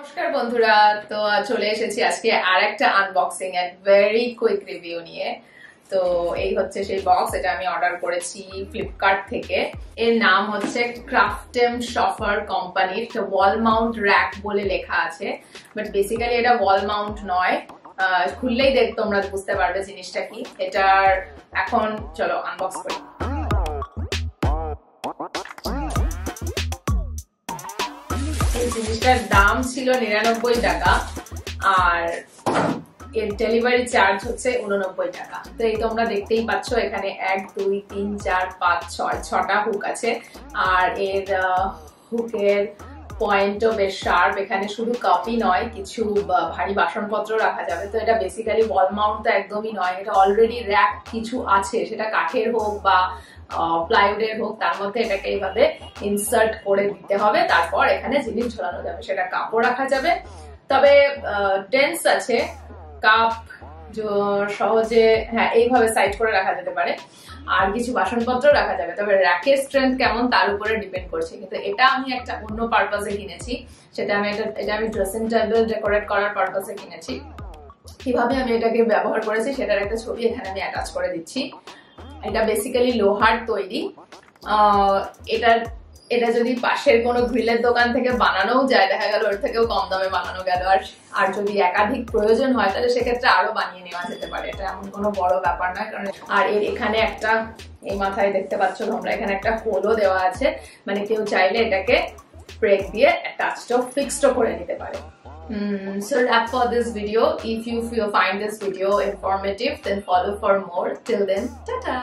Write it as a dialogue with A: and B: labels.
A: নমস্কার বন্ধুরা, তো চলে এসেছি আজকে আরেকটা unboxing and very quick review নিয়ে। তো এই হচ্ছে সেই বক্স, এটা আমি অর্ডার করেছি ফ্লিপকার্ট থেকে। এর নাম হচ্ছে ক্রাফটেম শফার কোম্পানির, ওয়াল মাউন্ট র্যাক বলে লেখা আছে, বাট বেসিক্যালি এটা ওয়াল মাউন্ট নয়। খুললেই তোমরা বুঝতে পারবে জিনিসটা কি। এটার এখন চলো আনবক্স করি। এই জিনিসটার দাম ছিল 99 টাকা আর এর ডেলিভারি চার্জ হচ্ছে 89 টাকা। তো এই তোমরা দেখতেই পাচ্ছ এখানে 1 2 3 4 5 6 6টা হুক আছে আর এর হুকের পয়েন্টও বেশ শার্প। এখানে শুধু কাপই নয়, কিছু ভারী বাসনপত্র রাখা যাবে। তো এটা বেসিক্যালি ওয়াল মাউন্ট তো একদমই নয়, এটা অলরেডি র্যাক কিছু আছে, সেটা কাঠের হোক বা প্লাইউডের হোক, তার মধ্যে এটাকে এইভাবে ইনসার্ট করে দিতে হবে, তারপর এখানে জিনিস ঝোলানো যাবে, সেটা কাপও রাখা যাবে। তবে ডেন্স আছে, কাপ সহজে হ্যাঁ এইভাবে সাইড করে রাখা যেতে পারে, আর কিছু বাসনপত্র রাখা যাবে। তবে র্যাকের স্ট্রেংথ কেমন তার উপরে ডিপেন্ড করছে। কিন্তু এটা আমি একটা অন্য পারপাসে কিনেছি, সেটা আমি ড্রেসিং টেবিল ডেকোরেট করার পারপাসে কিনেছি। কিভাবে আমি এটাকে ব্যবহার করেছি সেটার একটা ছবি এখানে আমি অ্যাটাচ করে দিচ্ছি। এটা বেসিক্যালি লোহার তৈরি। এটা যদি পাশের কোনো গ্রিলের দোকান থেকে বানানোও যায়, দেখা গেল ওর থেকেও কম দামে বানানো গেল। আর যদি একাধিক প্রয়োজন হয় তাহলে সেক্ষেত্রে আরো বানিয়ে নেওয়া যেতে পারে, এটা এমন কোনো বড় ব্যাপার নয়। কারণ আর এর এখানে একটা, এই মাথায় দেখতে পাচ্ছ তোমরা, এখানে একটা হোলও দেওয়া আছে, মানে কেউ চাইলে এটাকে ব্রেক দিয়ে টাচটাও ফিক্সড করে নিতে পারে। So wrap for this video. If you find this video informative, then follow for more. Till then, ta-ta!